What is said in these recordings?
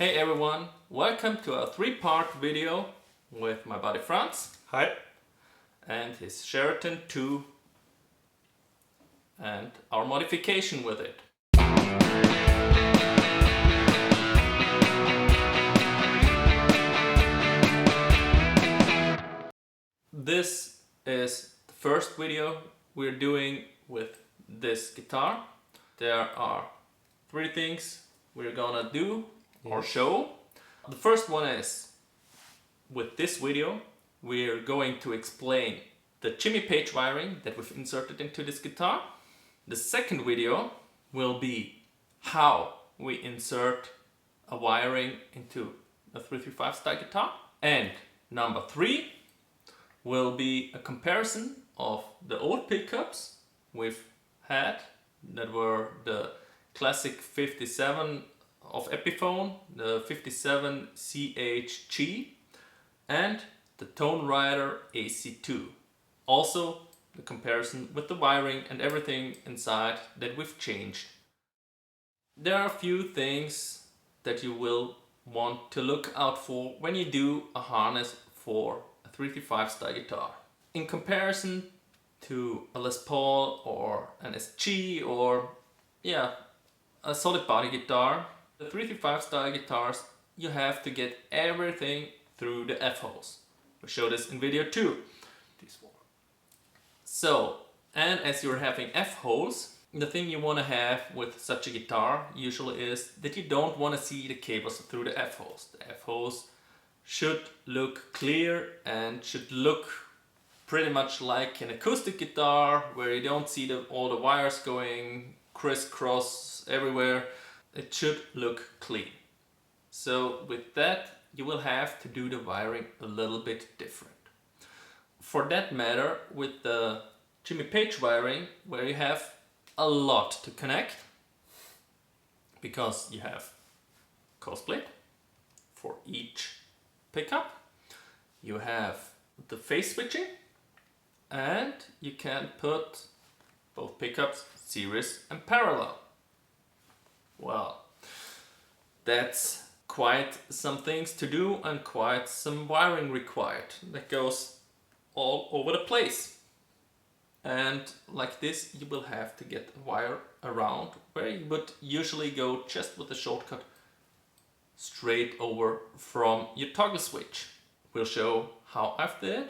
Hey everyone, welcome to a three-part video with my buddy Franz. Hi. And his Sheraton 2 and our modification with it. This is the first video we're doing with this guitar. There are three things we're gonna do or show. The first one is, with this video, we're going to explain the Jimmy Page wiring that we've inserted into this guitar. The second video will be how we insert a wiring into a 335 style guitar. And number three will be a comparison of the old pickups we've had that were the classic 57 of Epiphone, the 57 CHG, and the Tonerider AC2. Also the comparison with the wiring and everything inside that we've changed. There are a few things that you will want to look out for when you do a harness for a 335 style guitar. In comparison to a Les Paul or an SG or a solid body guitar, the 335 style guitars, you have to get everything through the F-holes. We show this in video 2. So, and as you're having F-holes, the thing you want to have with such a guitar usually is that you don't want to see the cables through the F-holes. The F-holes should look clear and should look pretty much like an acoustic guitar where you don't see all the wires going crisscross everywhere. It should look clean. So with that, you will have to do the wiring a little bit different. For that matter, with the Jimmy Page wiring, where you have a lot to connect, because you have coil split for each pickup, you have the phase switching, and you can put both pickups series and parallel. Well, that's quite some things to do and quite some wiring required that goes all over the place. And like this, you will have to get a wire around where you would usually go just with a shortcut straight over from your toggle switch. We'll show how I've did.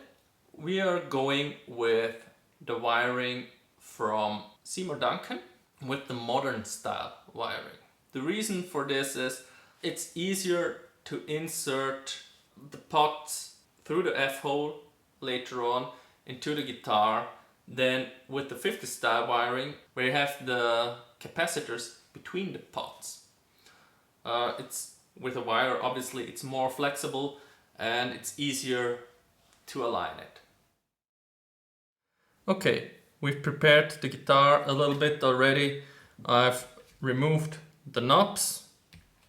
We are going with the wiring from Seymour Duncan with the modern style wiring. The reason for this is it's easier to insert the pots through the F-hole later on into the guitar than with the 50 style wiring where you have the capacitors between the pots. It's with a wire, obviously it's more flexible and it's easier to align it. Okay, we've prepared the guitar a little bit already. I've removed the knobs.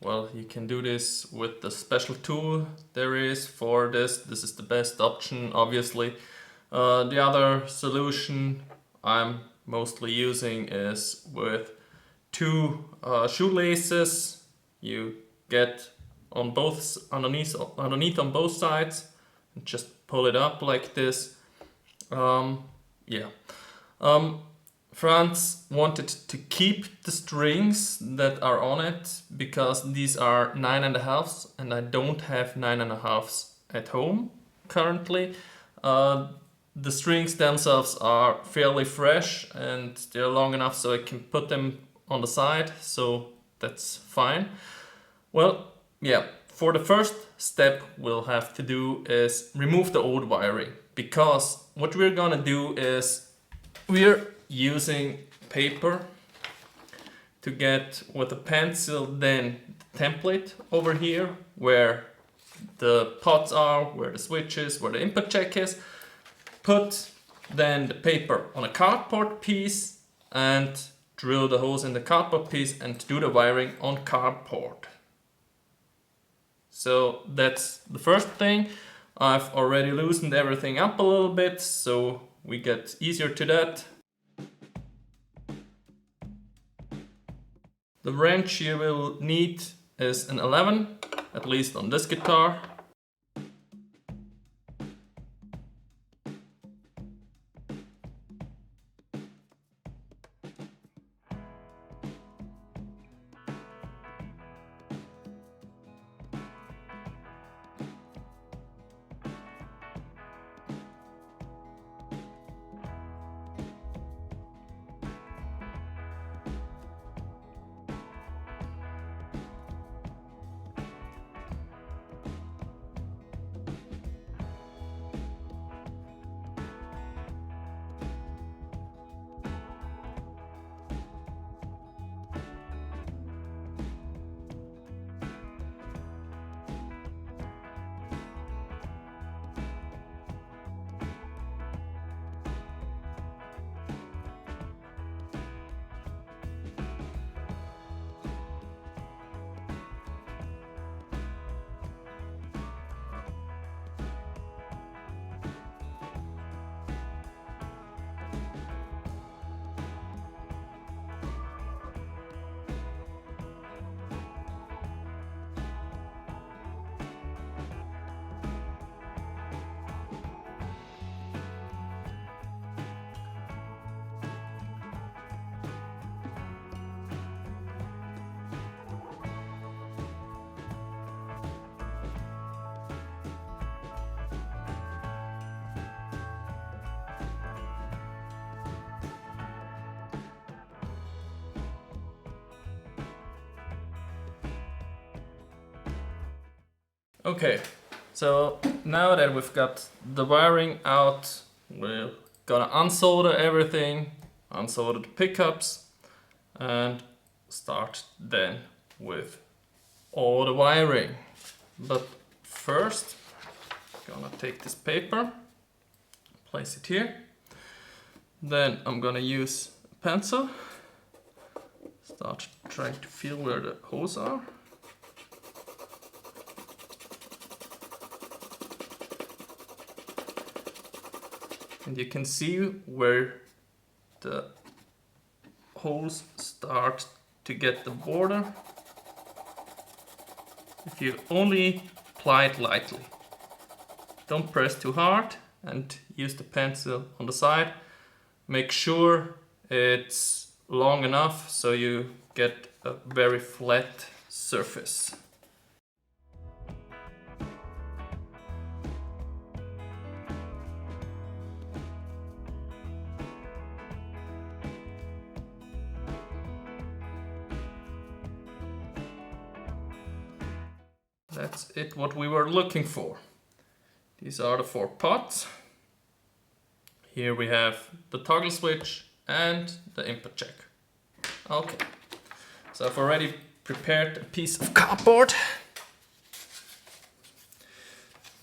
Well, you can do this with the special tool there is for this. This is the best option, obviously. The other solution I'm mostly using is with two shoelaces. You get on both underneath on both sides and just pull it up like this. Franz wanted to keep the strings that are on it because these are 9.5s and I don't have 9.5s at home currently. The strings themselves are fairly fresh and they're long enough so I can put them on the side, so that's fine. Well, for the first step we'll have to do is remove the old wiring, because what we're gonna do is we're using paper to get with a pencil then the template over here where the pots are, where the switch is, where the input jack is. Put then the paper on a cardboard piece and drill the holes in the cardboard piece and do the wiring on cardboard. So that's the first thing. I've already loosened everything up a little bit so we get easier to that. The wrench you will need is an 11 at least on this guitar. Okay, so now that we've got the wiring out, we're gonna unsolder everything, unsolder the pickups, and start then with all the wiring. But first, I'm gonna take this paper, place it here. Then I'm gonna use a pencil, start trying to feel where the holes are. And you can see where the holes start to get the border. If you only apply it lightly, don't press too hard, and use the pencil on the side. Make sure it's long enough so you get a very flat surface. That's it, what we were looking for. These are the 4 pots. Here we have the toggle switch and the input jack. Okay, so I've already prepared a piece of cardboard.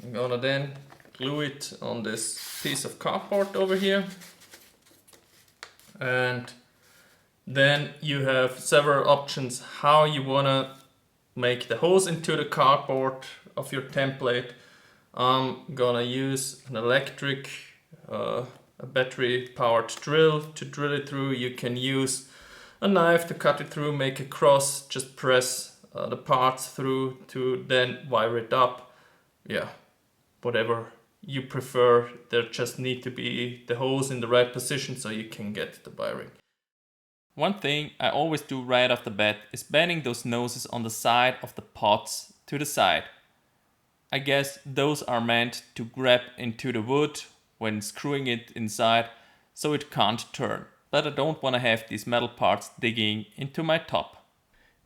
I'm gonna then glue it on this piece of cardboard over here. And then you have several options how you wanna make the holes into the cardboard of your template. I'm gonna use an electric, a battery powered drill to drill it through. You can use a knife to cut it through, make a cross, just press the parts through to then wire it up. Yeah, whatever you prefer. There just need to be the holes in the right position so you can get the wiring. One thing I always do right off the bat is bending those noses on the side of the pots to the side. I guess those are meant to grab into the wood when screwing it inside so it can't turn. But I don't want to have these metal parts digging into my top.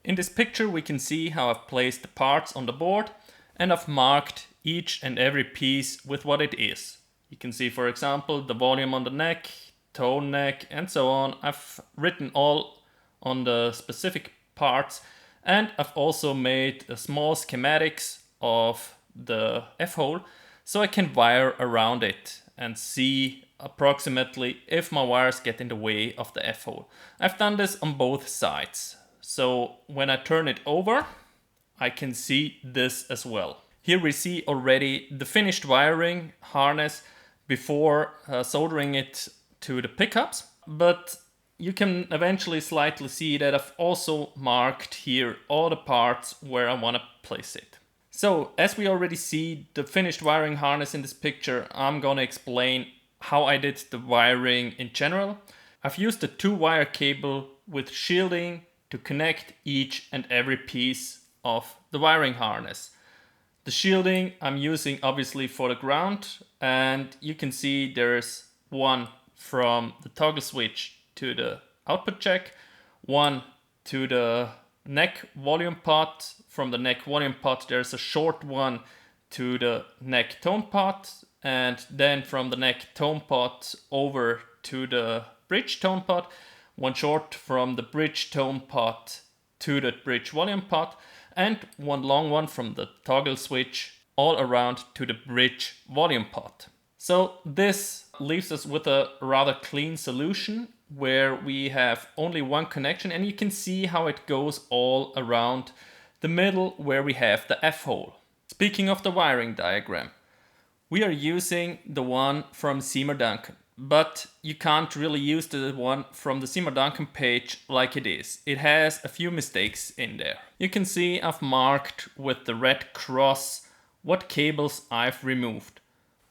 In this picture we can see how I've placed the parts on the board, and I've marked each and every piece with what it is. You can see, for example, the volume on the neck, tone neck, and so on. I've written all on the specific parts, and I've also made a small schematics of the F-hole so I can wire around it and see approximately if my wires get in the way of the F-hole. I've done this on both sides, so when I turn it over I can see this as well. Here we see already the finished wiring harness before soldering it to the pickups, but you can eventually slightly see that I've also marked here all the parts where I want to place it. So as we already see the finished wiring harness in this picture, I'm gonna explain how I did the wiring in general. I've used a 2-wire cable with shielding to connect each and every piece of the wiring harness. The shielding I'm using obviously for the ground, and you can see there's one from the toggle switch to the output jack, one to the neck volume pot. From the neck volume pot there's a short one to the neck tone pot, and then from the neck tone pot over to the bridge tone pot, one short from the bridge tone pot to the bridge volume pot, and one long one from the toggle switch all around to the bridge volume pot. So this leaves us with a rather clean solution where we have only one connection, and you can see how it goes all around the middle where we have the F-hole. Speaking of the wiring diagram, we are using the one from Seymour Duncan, but you can't really use the one from the Seymour Duncan page like it is. It has a few mistakes in there. You can see I've marked with the red cross what cables I've removed.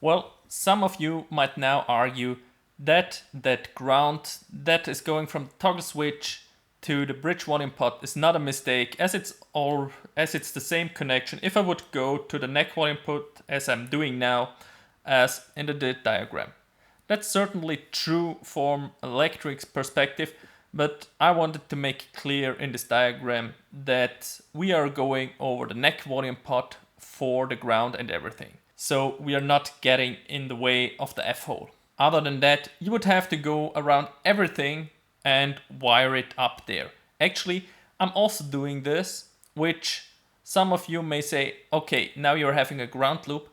Well, some of you might now argue that ground that is going from the toggle switch to the bridge volume pot is not a mistake, as it's the same connection if I would go to the neck volume pot as I'm doing now as in the diagram. That's certainly true from electric's perspective, but I wanted to make clear in this diagram that we are going over the neck volume pot for the ground and everything. So we are not getting in the way of the F-hole. Other than that, you would have to go around everything and wire it up there. Actually, I'm also doing this, which some of you may say, okay, now you're having a ground loop,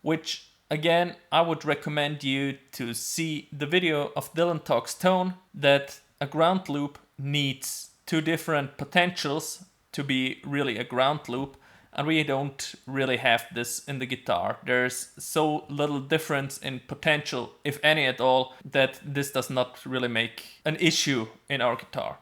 which again, I would recommend you to see the video of Dylan Talks Tone, that a ground loop needs 2 different potentials to be really a ground loop, and we don't really have this in the guitar. There's so little difference in potential, if any at all, that this does not really make an issue in our guitar.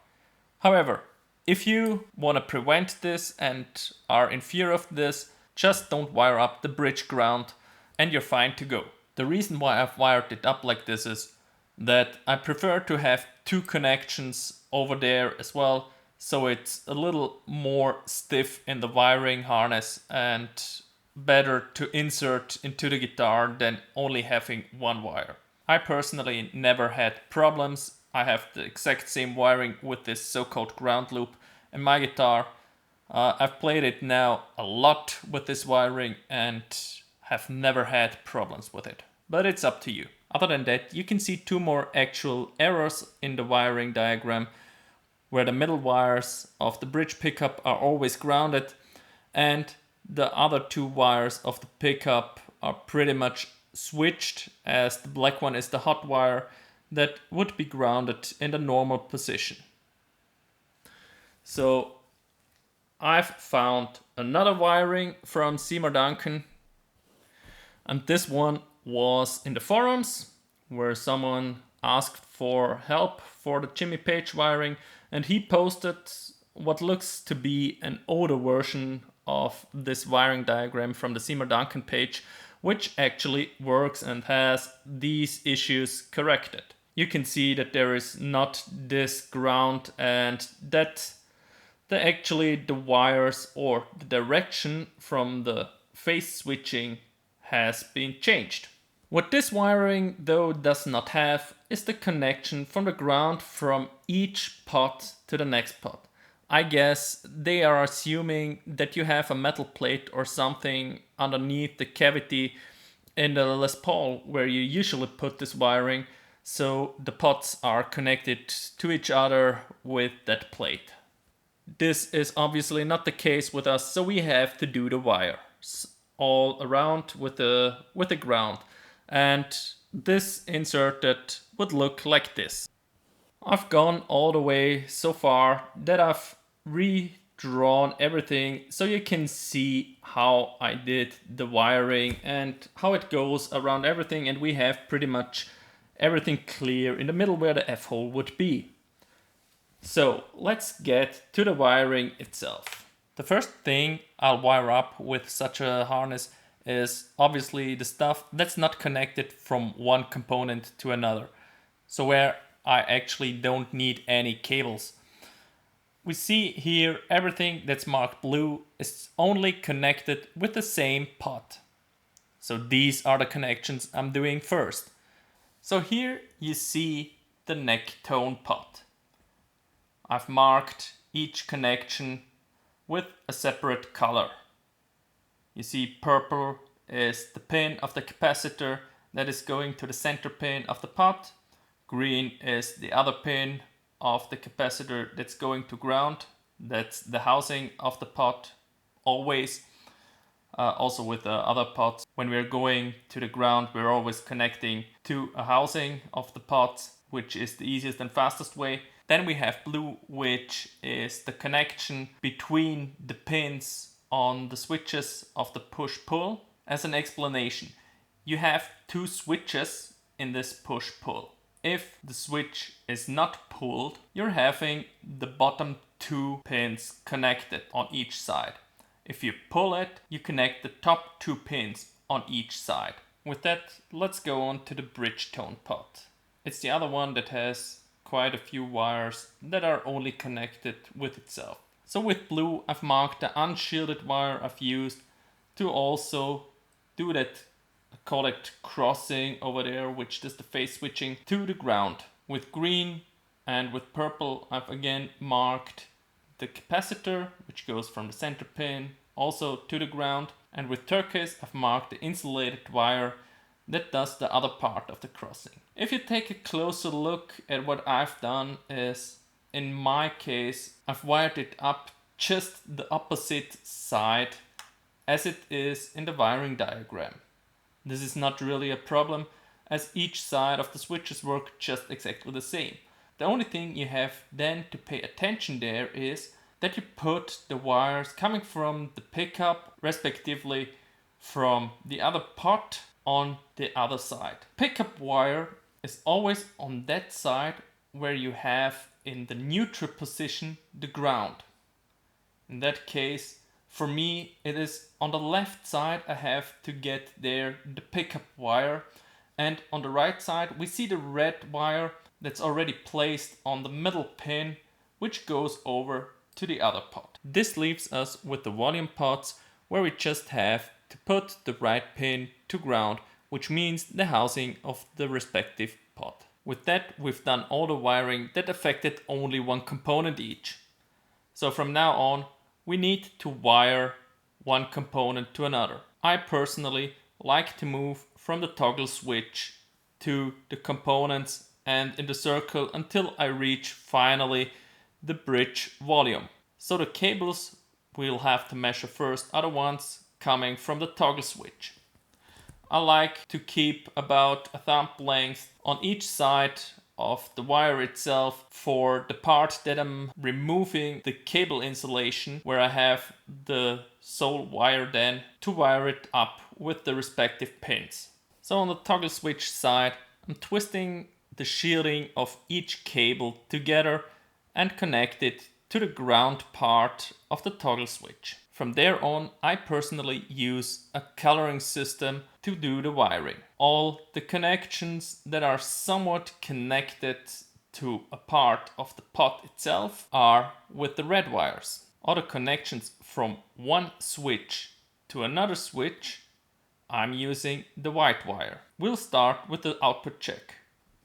However, if you want to prevent this and are in fear of this, just don't wire up the bridge ground and you're fine to go. The reason why I've wired it up like this is that I prefer to have 2 connections over there as well, so it's a little more stiff in the wiring harness and better to insert into the guitar than only having 1 wire. I personally never had problems. I have the exact same wiring with this so-called ground loop in my guitar. I've played it now a lot with this wiring and have never had problems with it, but it's up to you. Other than that, you can see 2 more actual errors in the wiring diagram, where the middle wires of the bridge pickup are always grounded and the other 2 wires of the pickup are pretty much switched, as the black one is the hot wire that would be grounded in the normal position. So I've found another wiring from Seymour Duncan, and this one was in the forums where someone asked for help for the Jimmy Page wiring, and he posted what looks to be an older version of this wiring diagram from the Seymour Duncan page, which actually works and has these issues corrected. You can see that there is not this ground and that the wires or the direction from the phase switching has been changed. What this wiring though does not have is the connection from the ground from each pot to the next pot. I guess they are assuming that you have a metal plate or something underneath the cavity in the Les Paul where you usually put this wiring, so the pots are connected to each other with that plate. This is obviously not the case with us, so we have to do the wires all around with the ground. And this inserted would look like this. I've gone all the way so far that I've redrawn everything so you can see how I did the wiring and how it goes around everything, and we have pretty much everything clear in the middle where the F-hole would be. So let's get to the wiring itself. The first thing I'll wire up with such a harness is obviously the stuff that's not connected from one component to another. So where I actually don't need any cables. We see here everything that's marked blue is only connected with the same pot. So these are the connections I'm doing first. So here you see the neck tone pot. I've marked each connection with a separate color. You see purple is the pin of the capacitor that is going to the center pin of the pot. Green is the other pin of the capacitor that's going to ground. That's the housing of the pot always. Also with the other pots, when we're going to the ground, we're always connecting to a housing of the pot, which is the easiest and fastest way. Then we have blue, which is the connection between the pins on the switches of the push-pull. As an explanation, you have two switches in this push-pull. If the switch is not pulled, you're having the bottom two pins connected on each side. If you pull it, you connect the top two pins on each side. With that, let's go on to the bridge tone pot. It's the other one that has quite a few wires that are only connected with itself. So with blue, I've marked the unshielded wire I've used to also do that, call it crossing over there, which is the phase switching to the ground. With green and with purple, I've again marked the capacitor, which goes from the center pin also to the ground. And with turquoise, I've marked the insulated wire that does the other part of the crossing. If you take a closer look at what I've done is, in my case, I've wired it up just the opposite side as it is in the wiring diagram. This is not really a problem, as each side of the switches work just exactly the same. The only thing you have then to pay attention there is that you put the wires coming from the pickup, respectively from the other pot, on the other side. Pickup wire is always on that side where you have in the neutral position the ground. In that case, for me, it is on the left side I have to get there the pickup wire, and on the right side we see the red wire that's already placed on the middle pin, which goes over to the other pot. This leaves us with the volume pots where we just have to put the right pin to ground, which means the housing of the respective pot. With that, we've done all the wiring that affected only one component each. So from now on, we need to wire one component to another. I personally like to move from the toggle switch to the components and in the circle until I reach finally the bridge volume. So the cables we'll have to measure first are the ones coming from the toggle switch. I like to keep about a thumb length on each side of the wire itself for the part that I'm removing the cable insulation, where I have the sole wire then to wire it up with the respective pins. So on the toggle switch side, I'm twisting the shielding of each cable together and connect it to the ground part of the toggle switch. From there on, I personally use a coloring system to do the wiring. All the connections that are somewhat connected to a part of the pot itself are with the red wires. All the connections from one switch to another switch, I'm using the white wire. We'll start with the output check.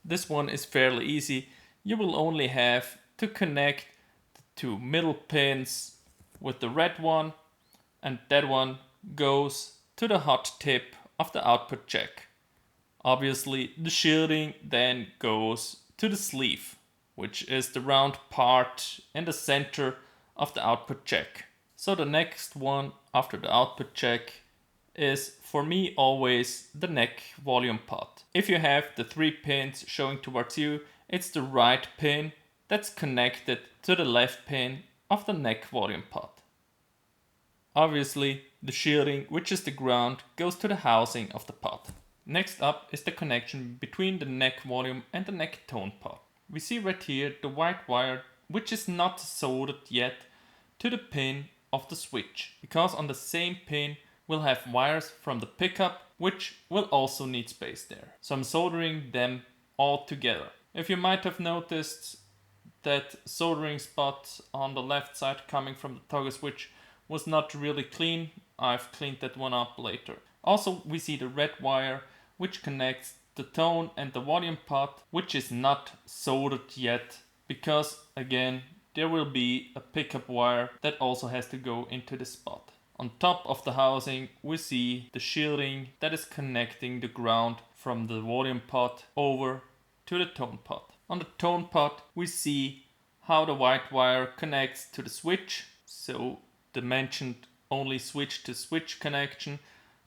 This one is fairly easy. You will only have to connect the two middle pins with the red one, and that one goes to the hot tip of the output jack. Obviously, the shielding then goes to the sleeve, which is the round part in the center of the output jack. So the next one after the output jack is for me always the neck volume pot. If you have the 3 pins showing towards you, it's the right pin that's connected to the left pin of the neck volume pot. Obviously, the shielding, which is the ground, goes to the housing of the pot. Next up is the connection between the neck volume and the neck tone pot. We see right here the white wire, which is not soldered yet, to the pin of the switch, because on the same pin we'll have wires from the pickup which will also need space there. So I'm soldering them all together. If you might have noticed, that soldering spot on the left side coming from the toggle switch was not really clean. I've cleaned that one up later. Also, we see the red wire which connects the tone and the volume pot, which is not soldered yet because again there will be a pickup wire that also has to go into the spot. On top of the housing we see the shielding that is connecting the ground from the volume pot over to the tone pot. On the tone pot we see how the white wire connects to the switch, so the mentioned only switch to switch connection,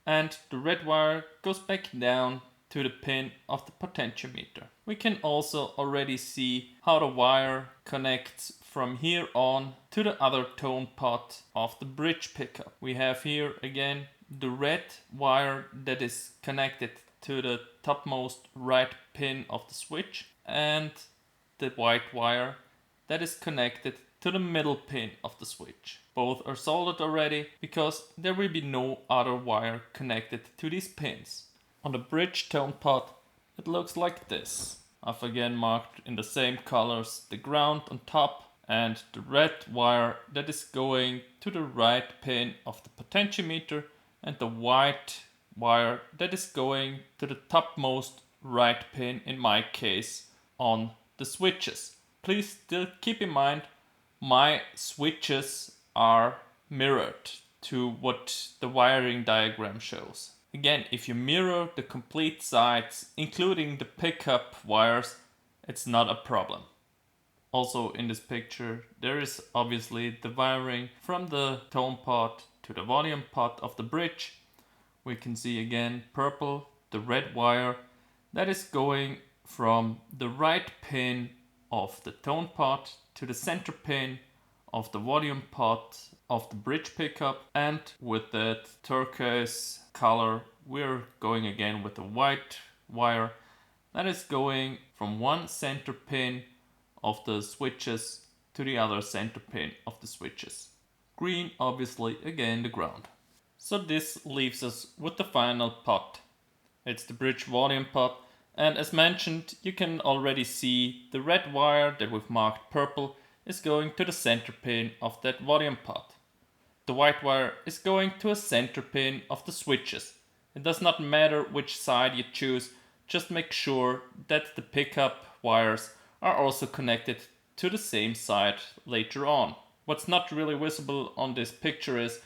and the red wire goes back down to the pin of the potentiometer. We can also already see how the wire connects from here on to the other tone pot of the bridge pickup. We have here again the red wire that is connected to the topmost right pin of the switch and the white wire that is connected to the middle pin of the switch. Both are soldered already because there will be no other wire connected to these pins. On the bridge tone pot it looks like this. I've again marked in the same colors the ground on top and the red wire that is going to the right pin of the potentiometer and the white wire that is going to the topmost right pin, in my case, on the switches. Please still keep in mind my switches are mirrored to what the wiring diagram shows. Again, if you mirror the complete sides, including the pickup wires, it's not a problem. Also in this picture, there is obviously the wiring from the tone pot to the volume pot of the bridge. We can see again purple, the red wire that is going from the right pin of the tone pot to the center pin of the volume pot of the bridge pickup, and with that turquoise color we're going again with the white wire that is going from one center pin of the switches to the other center pin of the switches. Green obviously again the ground. So this leaves us with the final pot. It's the bridge volume pot, and as mentioned you can already see the red wire that we've marked purple is going to the center pin of that volume pot. The white wire is going to a center pin of the switches. It does not matter which side you choose, just make sure that the pickup wires are also connected to the same side later on. What's not really visible on this picture is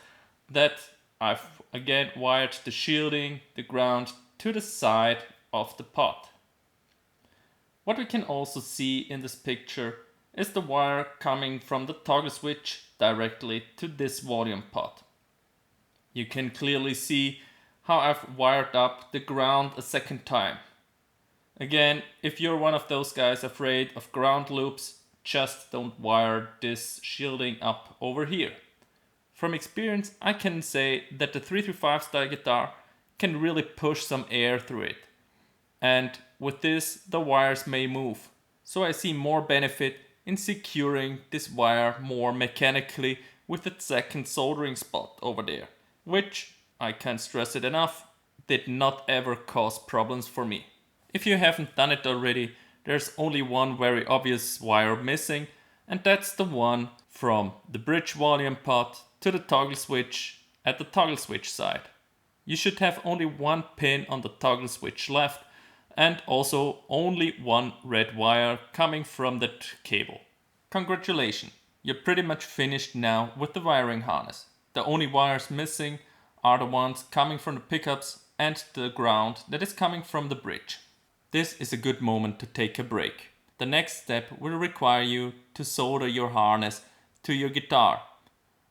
that I've again wired the shielding, the ground, to the side of the pot. What we can also see in this picture is the wire coming from the toggle switch directly to this volume pot. You can clearly see how I've wired up the ground a second time. Again, if you're one of those guys afraid of ground loops, just don't wire this shielding up over here. From experience, I can say that the 335 style guitar can really push some air through it. And with this, the wires may move. So I see more benefit in securing this wire more mechanically with the second soldering spot over there, which, I can't stress it enough, did not ever cause problems for me. If you haven't done it already, there's only one very obvious wire missing, and that's the one from the bridge volume pot to the toggle switch at the toggle switch side. You should have only one pin on the toggle switch left, and also only one red wire coming from that cable. Congratulations, you're pretty much finished now with the wiring harness. The only wires missing are the ones coming from the pickups and the ground that is coming from the bridge. This is a good moment to take a break. The next step will require you to solder your harness to your guitar,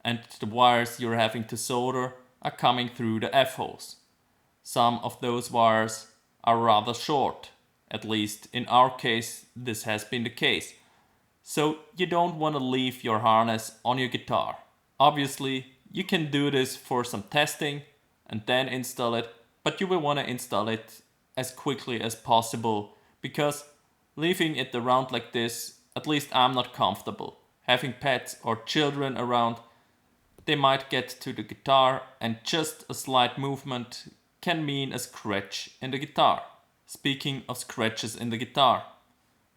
and the wires you're having to solder are coming through the F-holes. Some of those wires are rather short, at least in our case this has been the case. So you don't want to leave your harness on your guitar. Obviously you can do this for some testing and then install it, but you will want to install it as quickly as possible, because leaving it around like this, at least I'm not comfortable. Having pets or children around, they might get to the guitar and just a slight movement can mean a scratch in the guitar. Speaking of scratches in the guitar,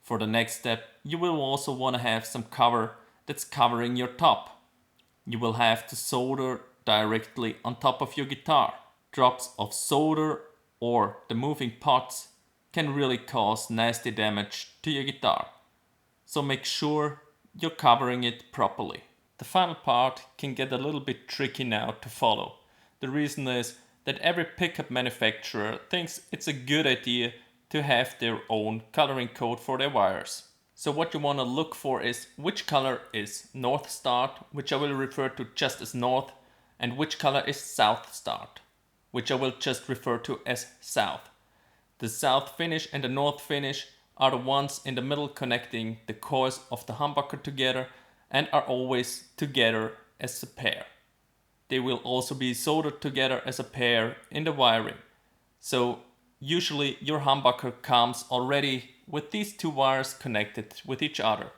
for the next step you will also want to have some cover that's covering your top. You will have to solder directly on top of your guitar. Drops of solder or the moving parts can really cause nasty damage to your guitar. So make sure you're covering it properly. The final part can get a little bit tricky now to follow. The reason is that every pickup manufacturer thinks it's a good idea to have their own coloring code for their wires. So what you want to look for is which color is north start, which I will refer to just as north, and which color is south start, which I will just refer to as south. The south finish and the north finish are the ones in the middle connecting the coils of the humbucker together and are always together as a pair. They will also be soldered together as a pair in the wiring. So usually your humbucker comes already with these two wires connected with each other,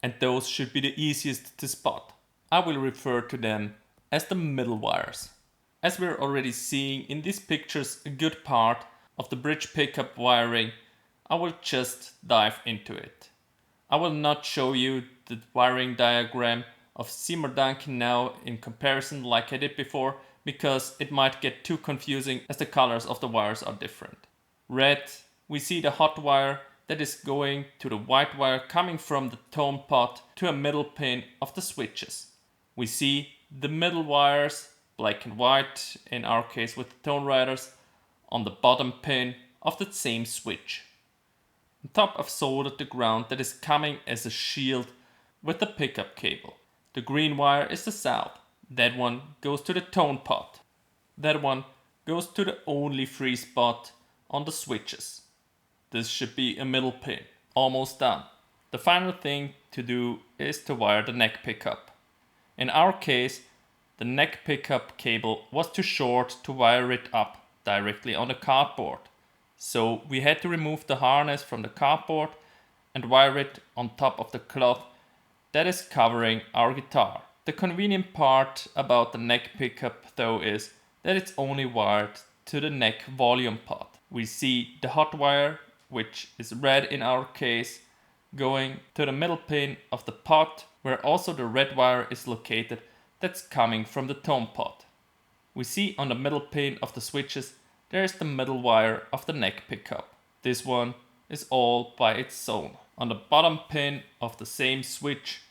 and those should be the easiest to spot. I will refer to them as the middle wires. As we're already seeing in these pictures a good part of the bridge pickup wiring, I will just dive into it. I will not show you the wiring diagram of Seymour Duncan now in comparison like I did before, because it might get too confusing as the colors of the wires are different. Red, we see the hot wire that is going to the white wire coming from the tone pot to a middle pin of the switches. We see the middle wires, black and white in our case with the Toneriders, on the bottom pin of the same switch. On top I've soldered the ground that is coming as a shield with the pickup cable. The green wire is the south. That one goes to the tone pot. That one goes to the only free spot on the switches. This should be a middle pin. Almost done. The final thing to do is to wire the neck pickup. In our case, the neck pickup cable was too short to wire it up directly on the cardboard. So we had to remove the harness from the cardboard and wire it on top of the cloth that is covering our guitar. The convenient part about the neck pickup though is that it's only wired to the neck volume pot. We see the hot wire, which is red in our case, going to the middle pin of the pot, where also the red wire is located that's coming from the tone pot. We see on the middle pin of the switches there is the middle wire of the neck pickup. This one is all by its own. On the bottom pin of the same switch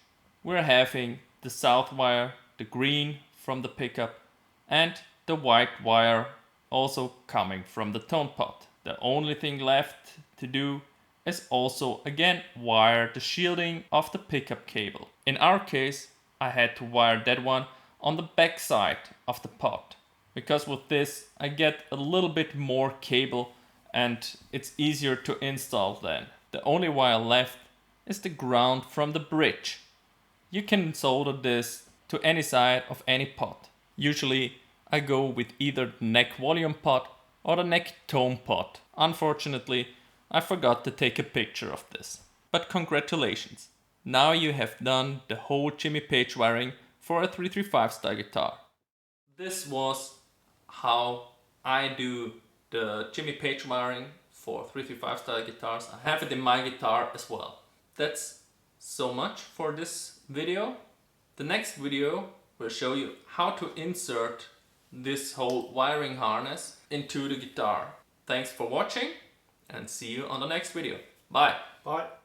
we're having the south wire, the green from the pickup, and the white wire also coming from the tone pot. The only thing left to do is also again wire the shielding of the pickup cable. In our case I had to wire that one on the back side of the pot, because with this I get a little bit more cable and it's easier to install then. The only wire left is the ground from the bridge. You can solder this to any side of any pot. Usually I go with either the neck volume pot or the neck tone pot. Unfortunately, I forgot to take a picture of this. But congratulations! Now you have done the whole Jimmy Page wiring for a 335 style guitar. This was how I do the Jimmy Page wiring for 335 style guitars. I have it in my guitar as well. That's so much for this video. The next video will show you how to insert this whole wiring harness into the guitar. Thanks for watching and see you on the next video. Bye! Bye!